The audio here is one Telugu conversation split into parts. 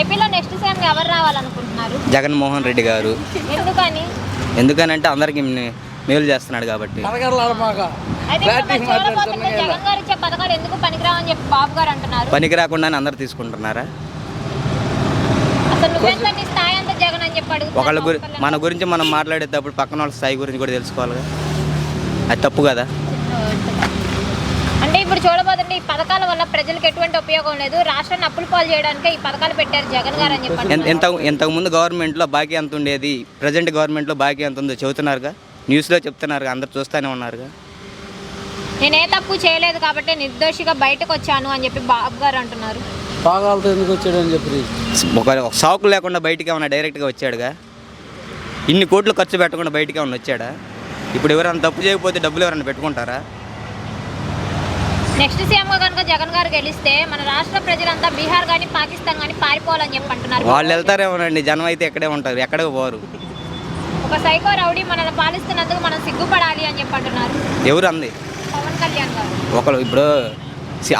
ఏపీలో నెక్స్ట్ సీఎం ఎవరు రావాలనుకుంటున్నారు? జగన్మోహన్ రెడ్డి గారు. ఎందుకనంటే అందరికి మేలు చేస్తున్నాడు కాబట్టి. జగన్ గారు ఇచ్చే పథకాలు ఎందుకు పనికిరావని చెప్పి బాబు గారు అంటున్నారు. పనికి రాకుండానే అందరు తీసుకుంటున్నారా? అసలు నువ్వెంత నీ స్థాయి అంతా జగన్ అని చెప్పి ఒకళ్ళ మన గురించి మనం మాట్లాడేటప్పుడు పక్కన వాళ్ళ స్థాయి గురించి కూడా తెలుసుకోవాలి. అది తప్పు కదా. అంటే ఇప్పుడు చూడబోతుంటే ఈ పథకాల వల్ల ప్రజలకు ఎటువంటి ఉపయోగం లేదు, రాష్ట్రాన్ని అప్పుల పాలు చేయడానికి ఈ పథకాలు పెట్టారు జగన్ గారు అని చెప్పి. ఇంతకుముందు గవర్నమెంట్లో బాకీ ఎంత ఉండేది, ప్రజెంట్ గవర్నమెంట్లో బాకీ ఎంత ఉందో చెబుతున్నారుగా, న్యూస్లో చెప్తున్నారుగా, అందరు చూస్తూనే ఉన్నారుగా. నేనే తప్పు చేయలేదు కాబట్టి నిర్దోషిగా బయటకు వచ్చాను అని చెప్పి బాబు గారు అంటున్నారు. ఎందుకు వచ్చాడు అని చెప్పి ఒక సాకు లేకుండా బయటికి ఏమన్నా డైరెక్ట్గా వచ్చాడుగా. ఇన్ని కోట్లు ఖర్చు పెట్టకుండా బయటికి ఏమన్నా వచ్చాడా? ఇప్పుడు ఎవరైనా తప్పు చేయకపోతే డబ్బులు ఎవరైనా పెట్టుకుంటారా? నెక్స్ట్ సీఎంగా కనుక జగన్ గారు గెలిస్తే మన రాష్ట్ర ప్రజలంతా బీహార్ కానీ పాకిస్తాన్ కానీ పారిపోవాలని చెప్పి అంటున్నారు. వాళ్ళు వెళ్తారేమోనండి, జనం అయితే ఎక్కడే ఉంటారు, ఎక్కడికి పోరు. ఒక సైకో రౌడీ మనల్ని పాలిస్తున్నందుకు మనం సిగ్గుపడాలి అని చెప్పి అంటున్నారు. ఎవరు అంది? పవన్ కళ్యాణ్ గారు. ఒకరు ఇప్పుడు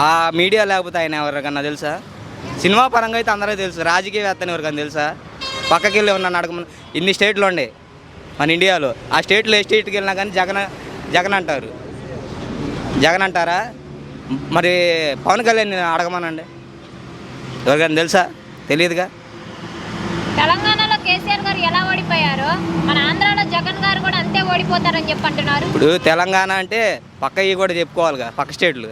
ఆ మీడియా లేకపోతే ఆయన ఎవరికన్నా తెలుసా? సినిమా పరంగా అయితే అందరికీ తెలుసు, రాజకీయవేత్తని ఎవరికన్నా తెలుసా? పక్కకి వెళ్ళి ఉన్నాను అడగమని. ఇన్ని స్టేట్లు ఉండే మన ఇండియాలో, ఆ స్టేట్లో ఏ స్టేట్కి వెళ్ళినా కానీ జగన్ అంటారు. జగన్ అంటారా? మరి పవన్ కళ్యాణ్ అడగమనండి, ఎవరికైనా తెలుసా? తెలియదుగా. తెలంగాణలో కేసీఆర్ గారు ఎలా ఓడిపోయారో మన ఆంధ్రాలో జగన్ గారు కూడా అంతే ఓడిపోతారని చెప్పి అంటున్నారు. ఇప్పుడు తెలంగాణ అంటే పక్క ఇవి కూడా చెప్పుకోవాలిగా, పక్క స్టేట్లు.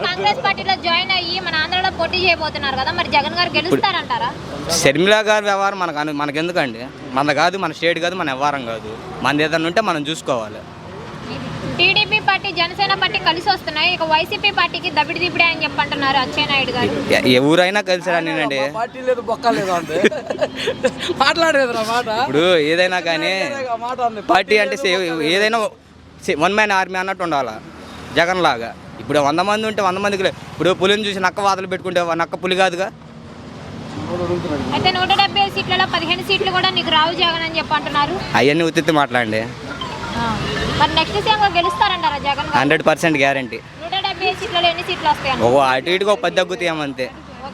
కాంగ్రెస్ పార్టీలో జాయిన్ అయ్యి మన ఆంధ్రాలో పోటీ చేయబోతున్నారు కదా, మరి జగన్ గారు గెలుస్తారంటారా? షర్మిలా గారి వ్యవహారం మనకెందుకండి? మన కాదు, మన స్టేట్ కాదు, మన వ్యవహారం కాదు. మనది ఏదన్నా ఉంటే మనం చూసుకోవాలి. టీడీపీ పార్టీ జనసేన పార్టీ కలిసి వస్తున్నాయి, ఇక వైసీపీ పార్టీకి దబిడి దిబిడే అని చెప్పి అంటున్నారు అచ్చెన్నాయుడు గారు. ఎవరైనా కలిసి రానివ్వండి, ఇప్పుడు ఏదైనా కానీ పార్టీ అంటే ఏదైనా వన్ మ్యాన్ ఆర్మీ అన్నట్టు ఉండాలి జగన్ లాగా. ఇప్పుడు 100 మంది ఉంటే 100 మందికి, ఇప్పుడు పులిని చూసి నక్క వాతలు పెట్టుకుంటే నక్క పులి కాదుగా. అయితే 170 సీట్లలో 15 సీట్లు కూడా నీకు రావు జగన్ అని చెప్పి అంటున్నారు. అవన్నీ ఉత్తి మాట్లాడండి. మరి నెక్స్ట్ సీఎం గెలుస్తారంటారా జగన్? 100% గ్యారంటీ. 170 సీట్లలో ఎన్ని సీట్లు వస్తాయి? అటు ఇటుగా 10 తగ్గుతాయేమంతే.